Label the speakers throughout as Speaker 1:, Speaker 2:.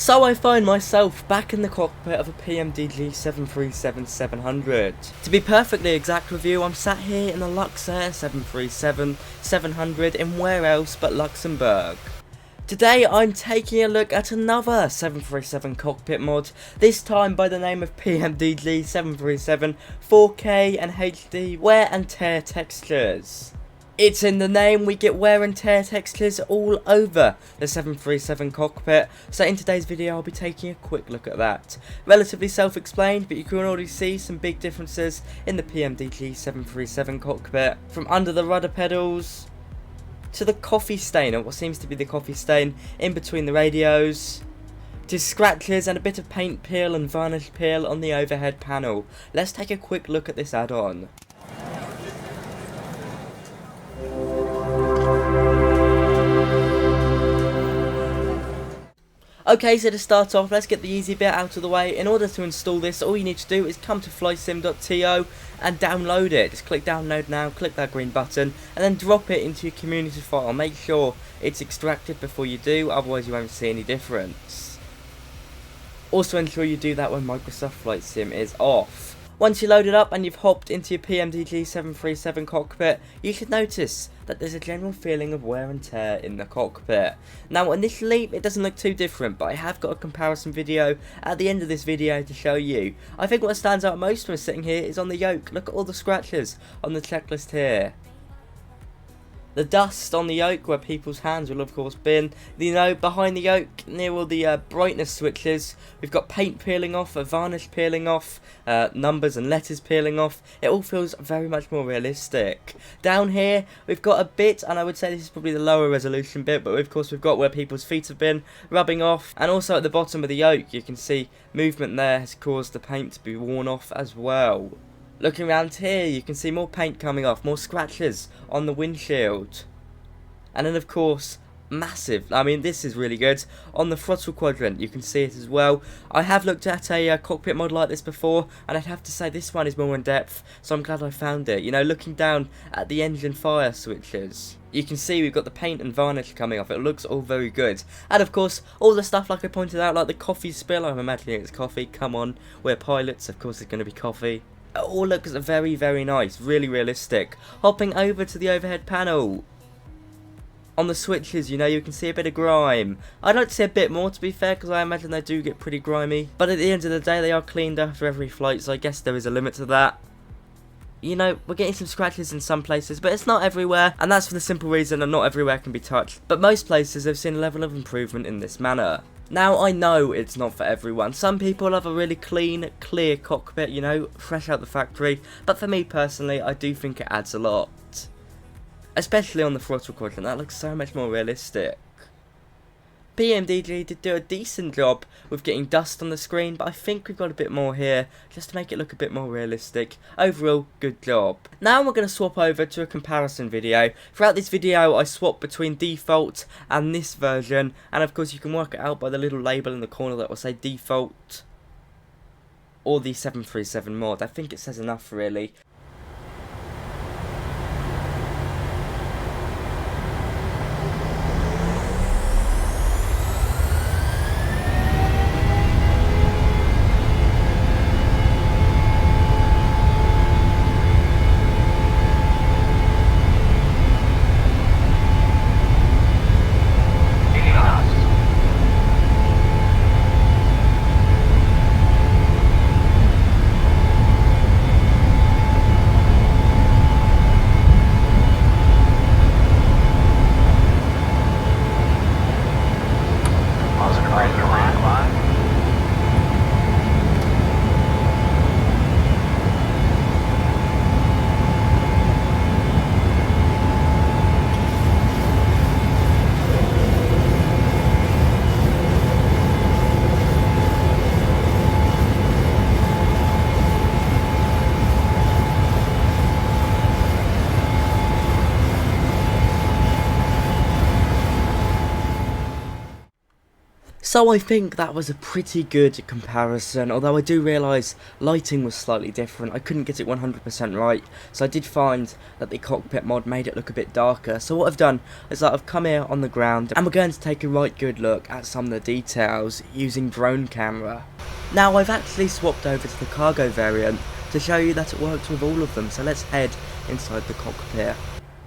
Speaker 1: So I find myself back in the cockpit of a PMDG 737-700. To be perfectly exact with you, I'm sat here in a Luxair 737-700 in where else but Luxembourg. Today I'm taking a look at another 737 cockpit mod, this time by the name of PMDG 737 4K and HD wear and tear textures. It's in the name, we get wear and tear textures all over the 737 cockpit, so in today's video I'll be taking a quick look at that. Relatively self-explained, but you can already see some big differences in the PMDG 737 cockpit. From under the rudder pedals, to the coffee stain, or what seems to be the coffee stain, in between the radios, to scratches and a bit of paint peel and varnish peel on the overhead panel. Let's take a quick look at this add-on. Okay, so to start off, let's get the easy bit out of the way. In order to install this, all you need to do is come to flightsim.to and download it. Just click download now, click that green button, and then drop it into your community file. Make sure it's extracted before you do, otherwise you won't see any difference. Also ensure you do that when Microsoft Flight Sim is off. Once you're loaded up and you've hopped into your PMDG 737 cockpit, you should notice that there's a general feeling of wear and tear in the cockpit. Now initially it doesn't look too different, but I have got a comparison video at the end of this video to show you. I think what stands out most when sitting here is on the yoke. Look at all the scratches on the checklist here. The dust on the yoke where people's hands will of course been, behind the yoke near all the brightness switches, we've got paint peeling off, a varnish peeling off, numbers and letters peeling off. It all feels very much more realistic. Down here we've got a bit, and I would say this is probably the lower resolution bit, but of course we've got where people's feet have been rubbing off, and also at the bottom of the yoke you can see movement there has caused the paint to be worn off as well. Looking around here, you can see more paint coming off, more scratches on the windshield. And then of course, massive, this is really good, on the throttle quadrant, you can see it as well. I have looked at a cockpit mod like this before, and I'd have to say this one is more in depth, so I'm glad I found it. Looking down at the engine fire switches, you can see we've got the paint and varnish coming off. It looks all very good. And of course, all the stuff like I pointed out, like the coffee spill, I'm imagining it's coffee, come on, we're pilots, of course it's going to be coffee. It all looks very, very nice, really realistic. Hopping over to the overhead panel. On the switches, you can see a bit of grime. I'd like to see a bit more, to be fair, because I imagine they do get pretty grimy. But at the end of the day, they are cleaned after every flight, so I guess there is a limit to that. We're getting some scratches in some places, but it's not everywhere, and that's for the simple reason that not everywhere can be touched. But most places have seen a level of improvement in this manner. Now, I know it's not for everyone. Some people have a really clean, clear cockpit, fresh out the factory. But for me personally, I do think it adds a lot. Especially on the throttle quadrant, that looks so much more realistic. PMDG did do a decent job with getting dust on the screen, but I think we've got a bit more here, just to make it look a bit more realistic. Overall, good job. Now we're going to swap over to a comparison video. Throughout this video, I swapped between default and this version, and of course you can work it out by the little label in the corner that will say default, or the 737 mod. I think it says enough really. So I think that was a pretty good comparison, although I do realise lighting was slightly different. I couldn't get it 100% right, so I did find that the Cockpit mod made it look a bit darker. So what I've done is that I've come here on the ground and we're going to take a right good look at some of the details using drone camera. Now I've actually swapped over to the cargo variant to show you that it works with all of them, so let's head inside the cockpit.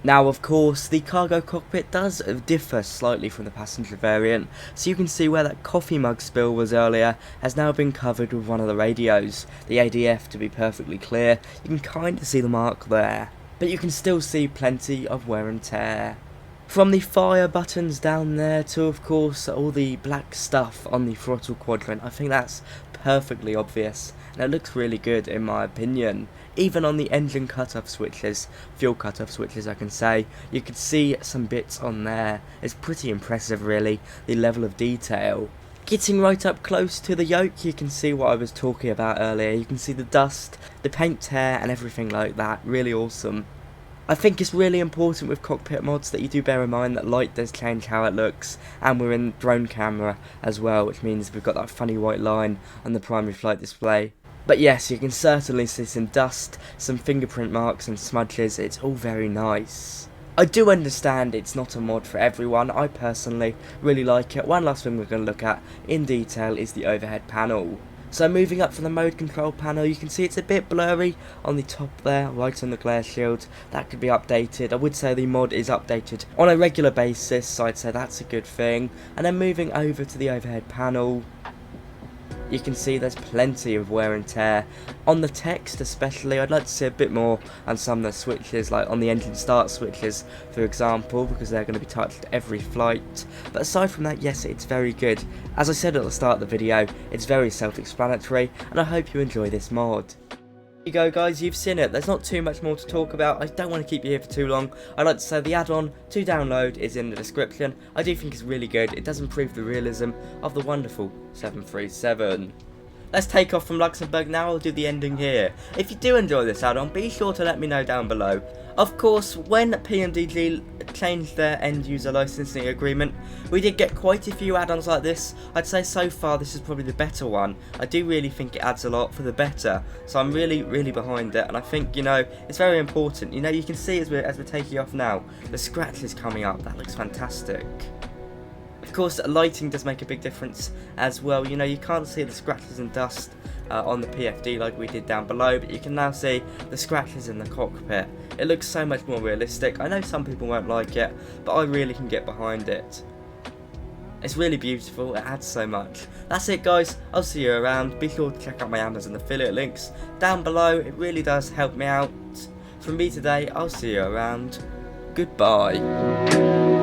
Speaker 1: Now of course, the cargo cockpit does differ slightly from the passenger variant, so you can see where that coffee mug spill was earlier has now been covered with one of the radios, the ADF to be perfectly clear. You can kind of see the mark there, but you can still see plenty of wear and tear. From the fire buttons down there to of course all the black stuff on the throttle quadrant, I think that's perfectly obvious and it looks really good in my opinion. Even on the engine cut-off switches, fuel cut-off switches I can say, you can see some bits on there. It's pretty impressive really, the level of detail. Getting right up close to the yoke, you can see what I was talking about earlier. You can see the dust, the paint tear and everything like that, really awesome. I think it's really important with cockpit mods that you do bear in mind that light does change how it looks, and we're in drone camera as well, which means we've got that funny white line on the primary flight display. But yes, you can certainly see some dust, some fingerprint marks and smudges, it's all very nice. I do understand it's not a mod for everyone, I personally really like it. One last thing we're going to look at in detail is the overhead panel. So moving up from the mode control panel, you can see it's a bit blurry on the top there, right on the glare shield. That could be updated. I would say the mod is updated on a regular basis, so I'd say that's a good thing. And then moving over to the overhead panel, you can see there's plenty of wear and tear. On the text especially, I'd like to see a bit more on some of the switches, like on the engine start switches for example, because they're going to be touched every flight. But aside from that, yes, it's very good. As I said at the start of the video, it's very self-explanatory, and I hope you enjoy this mod. There you go guys, you've seen it. There's not too much more to talk about. I don't want to keep you here for too long. I'd like to say the add-on to download is in the description. I do think it's really good. It does improve the realism of the wonderful 737. Let's take off from Luxembourg now. I'll do the ending here. If you do enjoy this add-on, be sure to let me know down below. Of course, when PMDG changed their end user licensing agreement, we did get quite a few add-ons like this. I'd say so far this is probably the better one. I do really think it adds a lot for the better, so I'm really behind it, and I think, you know, it's very important. You know, you can see as we're taking off now, the scratches coming up. That looks fantastic. Of course, lighting does make a big difference as well. You know, you can't see the scratches and dust on the PFD like we did down below, but you can now see the scratches in the cockpit. It looks so much more realistic. I know some people won't like it, but I really can get behind it. It's really beautiful, it adds so much. That's it guys, I'll see you around. Be sure to check out my Amazon affiliate links down below, it really does help me out. From me today, I'll see you around. Goodbye.